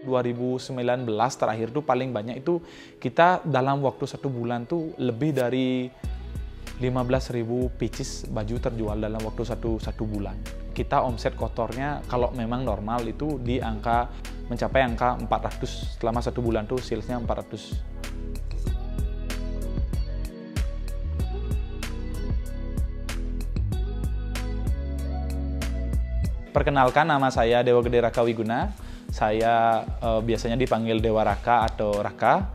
2019 terakhir tuh paling banyak itu kita dalam waktu 1 bulan tuh lebih dari 15.000 pieces baju terjual dalam waktu satu bulan. Kita omset kotornya kalau memang normal itu di angka mencapai angka 400 selama 1 bulan tuh salesnya 400. Perkenalkan, nama saya Dewa Gede Raka Wiguna. Saya biasanya dipanggil Dewa Raka atau Raka.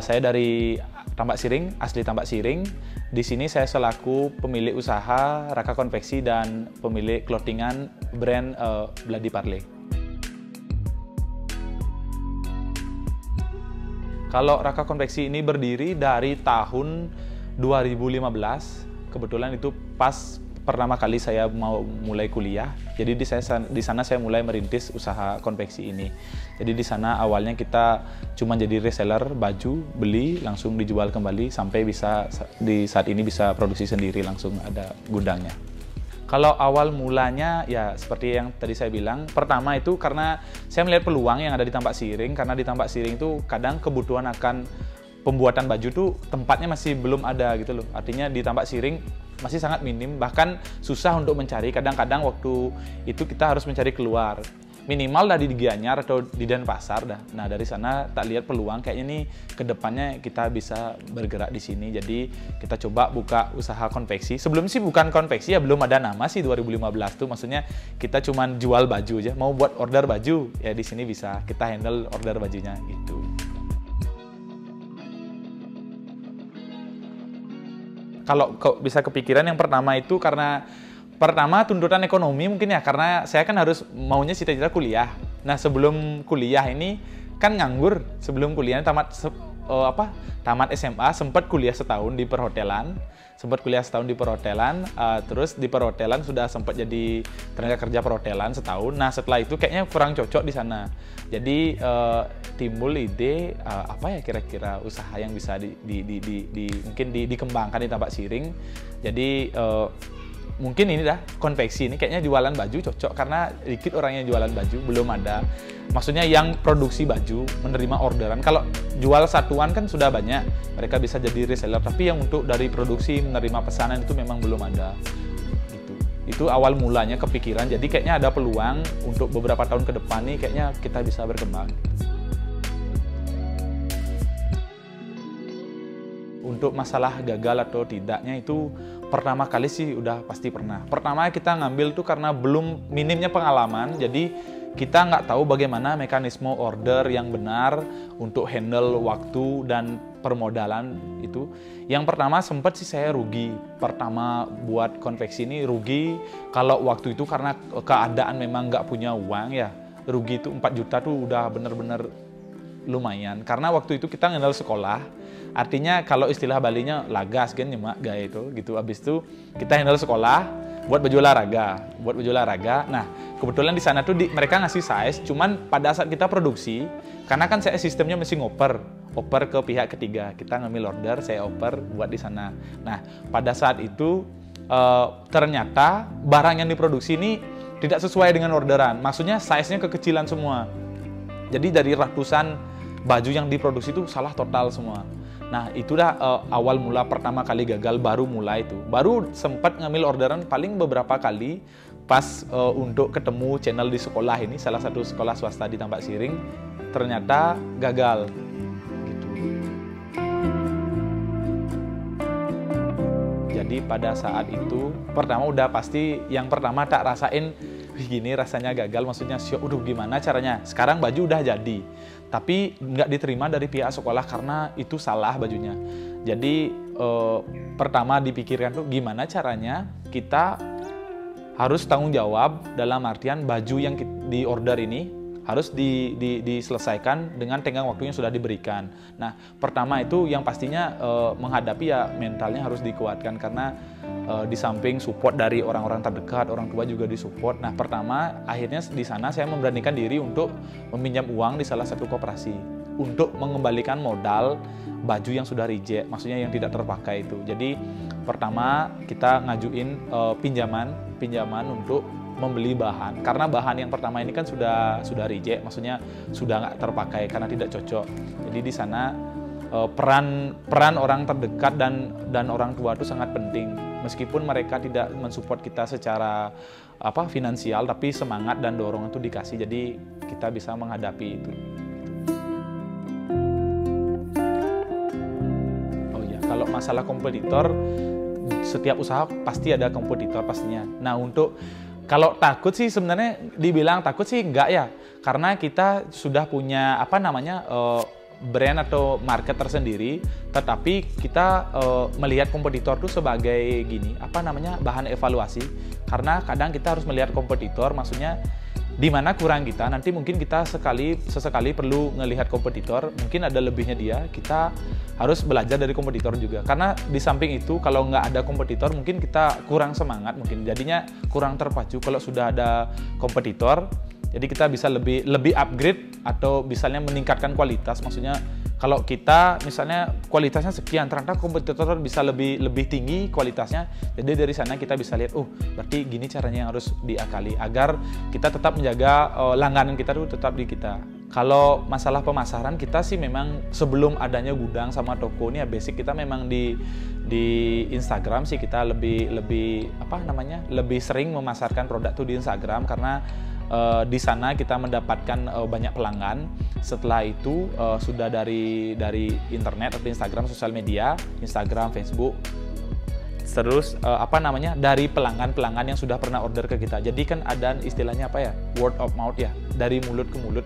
Saya dari Tambak Siring, asli Tambak Siring. Di sini saya selaku pemilik usaha Raka Konveksi dan pemilik clothingan brand Bloody Parley. Kalau Raka Konveksi ini berdiri dari tahun 2015. Kebetulan itu pas pertama kali saya mau mulai kuliah. Jadi di sana saya mulai merintis usaha konveksi ini. Jadi di sana awalnya kita cuma jadi reseller baju, beli langsung dijual kembali sampai bisa di saat ini bisa produksi sendiri, langsung ada gudangnya. Kalau awal mulanya ya seperti yang tadi saya bilang, pertama itu karena saya melihat peluang yang ada di Tambak Siring, karena di Tambak Siring itu kadang kebutuhan akan pembuatan baju tuh tempatnya masih belum ada gitu loh. Artinya di Tambak Siring masih sangat minim, bahkan susah untuk mencari. Kadang-kadang waktu itu kita harus mencari keluar. Minimal dari di Gianyar atau di Denpasar dah. Nah, dari sana tak lihat peluang kayaknya nih ke depannya kita bisa bergerak di sini. Jadi kita coba buka usaha konveksi. Sebelum sih bukan konveksi ya, belum ada nama sih 2015 tuh. Maksudnya kita cuman jual baju aja. Mau buat order baju ya di sini bisa. Kita handle order bajunya gitu. Kalau bisa kepikiran yang pertama itu karena pertama tuntutan ekonomi mungkin ya, karena saya kan harus maunya cita-cita kuliah. Nah, sebelum kuliah ini kan nganggur. Sebelum kuliah tamat SMA sempat kuliah setahun di perhotelan. Terus di perhotelan sudah sempat jadi tenaga kerja perhotelan setahun. Nah, setelah itu kayaknya kurang cocok di sana. Jadi timbul ide apa ya kira-kira usaha yang bisa mungkin dikembangkan di Tambak Siring. Jadi mungkin ini dah konveksi ini kayaknya jualan baju cocok, karena dikit orang yang jualan baju, belum ada. Maksudnya yang produksi baju menerima orderan. Kalau jual satuan kan sudah banyak, mereka bisa jadi reseller. Tapi yang untuk dari produksi menerima pesanan itu memang belum ada. Gitu. Itu awal mulanya kepikiran. Jadi kayaknya ada peluang untuk beberapa tahun ke depan nih kayaknya kita bisa berkembang. Untuk masalah gagal atau tidaknya itu pertama kali sih udah pasti pernah. Pertama kita ngambil tuh karena belum minimnya pengalaman, jadi kita nggak tahu bagaimana mekanisme order yang benar untuk handle waktu dan permodalan itu. Yang pertama sempat sih saya rugi. Pertama buat konveksi ini rugi, kalau waktu itu karena keadaan memang nggak punya uang ya, rugi itu 4 juta tuh udah bener-bener lumayan. Karena waktu itu kita ngendal sekolah, artinya kalau istilah Balinya lagas kan nyemak gaya itu gitu. Habis itu kita handle sekolah buat baju olahraga. Nah, kebetulan di sana tuh mereka ngasih size, cuman pada saat kita produksi, karena kan saya sistemnya mesti oper ke pihak ketiga. Kita ngambil order, saya oper buat di sana. Nah, pada saat itu ternyata barang yang diproduksi ini tidak sesuai dengan orderan. Maksudnya size-nya kekecilan semua. Jadi dari ratusan baju yang diproduksi itu salah total semua. Nah, itu dah awal mula pertama kali gagal, baru mulai itu. Baru sempat ngambil orderan paling beberapa kali pas untuk ketemu channel di sekolah ini, salah satu sekolah swasta di Tambak Siring, ternyata gagal. Gitu. Jadi pada saat itu, pertama udah pasti, yang pertama tak rasain, gini rasanya gagal, maksudnya udah gimana caranya. Sekarang baju udah jadi, tapi nggak diterima dari pihak sekolah karena itu salah bajunya. Jadi pertama dipikirkan tuh gimana caranya kita harus tanggung jawab, dalam artian baju yang di order ini harus diselesaikan dengan tenggang waktu yang sudah diberikan. Nah, pertama itu yang pastinya menghadapi ya mentalnya harus dikuatkan, karena di samping support dari orang-orang terdekat, orang tua juga disupport. Nah, pertama akhirnya di sana saya memberanikan diri untuk meminjam uang di salah satu koperasi untuk mengembalikan modal baju yang sudah reject, maksudnya yang tidak terpakai itu. Jadi pertama kita ngajuin pinjaman untuk membeli bahan, karena bahan yang pertama ini kan sudah reject, maksudnya sudah nggak terpakai karena tidak cocok. Jadi di sana peran orang terdekat dan orang tua itu sangat penting. Meskipun mereka tidak mensupport kita secara finansial, tapi semangat dan dorongan itu dikasih, jadi kita bisa menghadapi itu. Oh ya, kalau masalah kompetitor, setiap usaha pasti ada kompetitor pastinya. Nah, kalau takut sih sebenarnya dibilang takut sih enggak ya, karena kita sudah punya brand atau market tersendiri, tetapi kita melihat kompetitor itu sebagai bahan evaluasi, karena kadang kita harus melihat kompetitor, maksudnya di mana kurang kita, nanti mungkin kita sesekali perlu melihat kompetitor, mungkin ada lebihnya dia, kita harus belajar dari kompetitor juga, karena di samping itu kalau nggak ada kompetitor mungkin kita kurang semangat, mungkin jadinya kurang terpacu. Kalau sudah ada kompetitor, jadi kita bisa lebih upgrade atau misalnya meningkatkan kualitas. Maksudnya kalau kita misalnya kualitasnya sekian, ternyata kompetitor bisa lebih tinggi kualitasnya. Jadi dari sana kita bisa lihat, berarti gini caranya yang harus diakali agar kita tetap menjaga langganan kita itu tetap di kita. Kalau masalah pemasaran, kita sih memang sebelum adanya gudang sama toko ini ya basic kita memang di Instagram sih kita lebih sering memasarkan produk tuh di Instagram, karena di sana kita mendapatkan banyak pelanggan. Setelah itu sudah dari internet atau Instagram, sosial media, Instagram, Facebook, terus dari pelanggan yang sudah pernah order ke kita. Jadi kan ada istilahnya word of mouth ya, dari mulut ke mulut.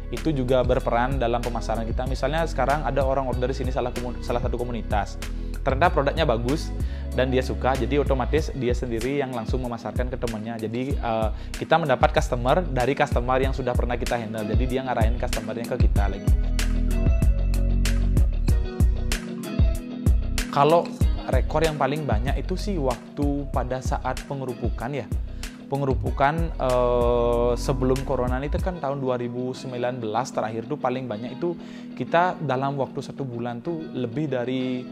Itu juga berperan dalam pemasaran kita. Misalnya sekarang ada orang order di sini salah satu komunitas, ternyata produknya bagus dan dia suka, jadi otomatis dia sendiri yang langsung memasarkan ke temannya. Jadi kita mendapat customer dari customer yang sudah pernah kita handle, jadi dia ngarahin customernya ke kita lagi. Kalau rekor yang paling banyak itu sih waktu pada saat pengerupukan ya. Pengerupukan sebelum corona itu kan tahun 2019 terakhir tuh paling banyak itu kita dalam waktu 1 bulan tuh lebih dari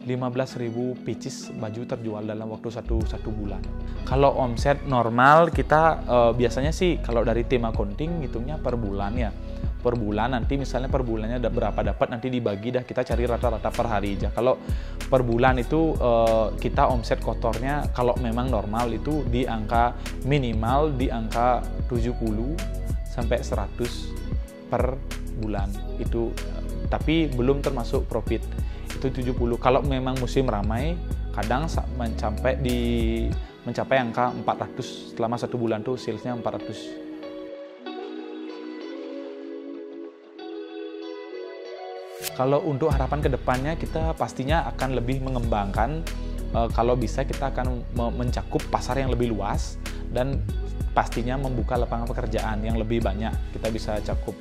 15.000 pieces baju terjual dalam waktu satu bulan. Kalau omset normal kita biasanya sih kalau dari tim accounting hitungnya per bulan ya. Per bulan nanti misalnya per bulannya berapa dapat nanti dibagi dah, kita cari rata-rata per hari aja. Kalau per bulan itu kita omset kotornya kalau memang normal itu minimal di angka 70 sampai 100 per bulan itu, tapi belum termasuk profit. Itu 70. Kalau memang musim ramai kadang mencapai angka 400, selama 1 bulan tuh salesnya 400. Kalau untuk harapan kedepannya kita pastinya akan lebih mengembangkan, kalau bisa kita akan mencakup pasar yang lebih luas dan pastinya membuka lapangan pekerjaan yang lebih banyak. Kita bisa cakup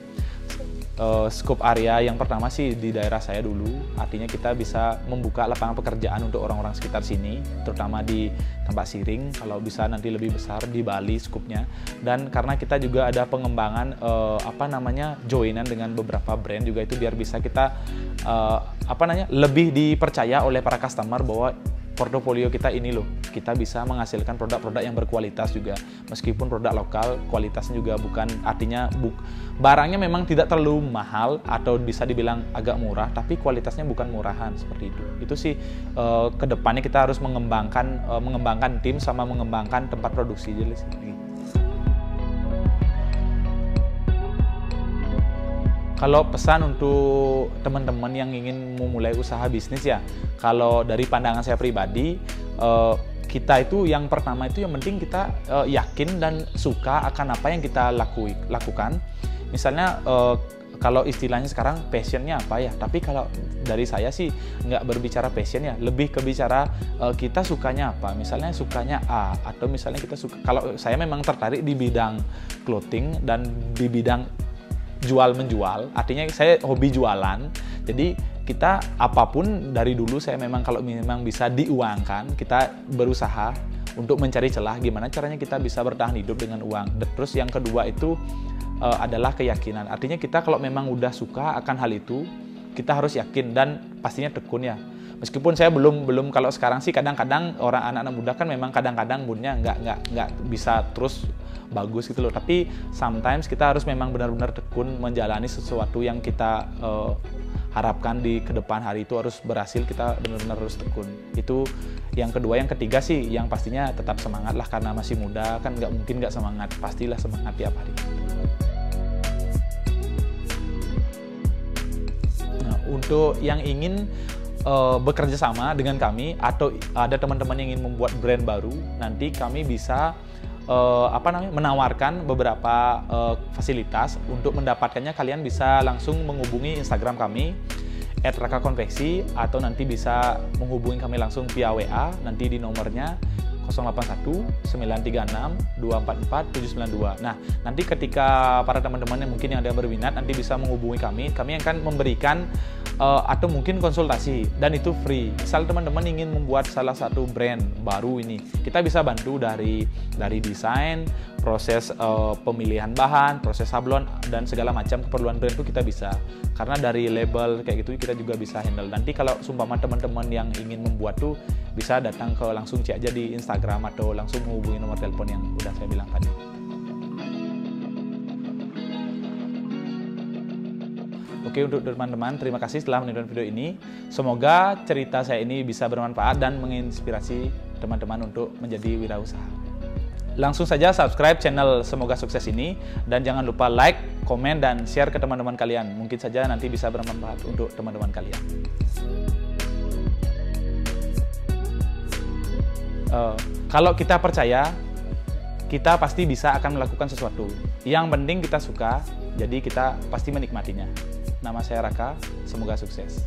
scope area yang pertama sih di daerah saya dulu, artinya kita bisa membuka lapangan pekerjaan untuk orang-orang sekitar sini, terutama di Tambak Siring, kalau bisa nanti lebih besar di Bali scope-nya. Dan karena kita juga ada pengembangan joinan dengan beberapa brand juga, itu biar bisa kita lebih dipercaya oleh para customer bahwa portofolio kita ini loh, kita bisa menghasilkan produk-produk yang berkualitas juga. Meskipun produk lokal, kualitasnya juga bukan, artinya barangnya memang tidak terlalu mahal atau bisa dibilang agak murah, tapi kualitasnya bukan murahan seperti itu. Itu sih kedepannya kita harus mengembangkan tim sama mengembangkan tempat produksi. Kalau pesan untuk teman-teman yang ingin memulai usaha bisnis ya, kalau dari pandangan saya pribadi, kita itu yang pertama itu yang penting kita yakin dan suka akan apa yang kita lakukan. Misalnya kalau istilahnya sekarang passionnya apa ya, tapi kalau dari saya sih nggak berbicara passion ya, lebih ke bicara kita sukanya apa. Misalnya sukanya A, atau misalnya kita suka, kalau saya memang tertarik di bidang clothing dan di bidang jual-menjual, artinya saya hobi jualan. Jadi kita apapun dari dulu saya memang kalau memang bisa diuangkan, kita berusaha untuk mencari celah gimana caranya kita bisa bertahan hidup dengan uang. Terus yang kedua itu adalah keyakinan. Artinya kita kalau memang udah suka akan hal itu, kita harus yakin dan pastinya tekun ya. Meskipun saya belum kalau sekarang sih kadang-kadang orang anak-anak muda kan memang kadang-kadang moodnya nggak bisa terus bagus gitu loh. Tapi sometimes kita harus memang benar-benar tekun menjalani sesuatu yang kita harapkan di ke depan hari itu harus berhasil, kita benar-benar harus tekun. Itu yang kedua. Yang ketiga sih yang pastinya tetap semangat lah, karena masih muda kan nggak mungkin nggak semangat, pastilah semangat tiap hari. Nah, untuk yang ingin bekerja sama dengan kami atau ada teman-teman yang ingin membuat brand baru, nanti kami bisa menawarkan beberapa fasilitas. Untuk mendapatkannya kalian bisa langsung menghubungi Instagram kami @rakakonveksi, atau nanti bisa menghubungi kami langsung via WA nanti di nomornya 081 936 244 792. Nah, nanti ketika para teman-teman yang mungkin yang ada berminat nanti bisa menghubungi kami akan memberikan atau mungkin konsultasi, dan itu free. Misal teman-teman ingin membuat salah satu brand baru ini, kita bisa bantu dari desain, proses pemilihan bahan, proses sablon, dan segala macam keperluan brand itu kita bisa. Karena dari label kayak gitu kita juga bisa handle. Nanti kalau sumpama teman-teman yang ingin membuat tuh bisa datang ke langsung cek aja di Instagram atau langsung menghubungi nomor telepon yang udah saya bilang tadi. Oke, untuk teman-teman, terima kasih telah menonton video ini. Semoga cerita saya ini bisa bermanfaat dan menginspirasi teman-teman untuk menjadi wirausaha. Langsung saja subscribe channel Semoga Sukses ini, dan jangan lupa like, komen, dan share ke teman-teman kalian. Mungkin saja nanti bisa bermanfaat untuk teman-teman kalian. Kalau kita percaya, kita pasti bisa akan melakukan sesuatu. Yang penting kita suka, jadi kita pasti menikmatinya. Nama saya Raka, semoga sukses.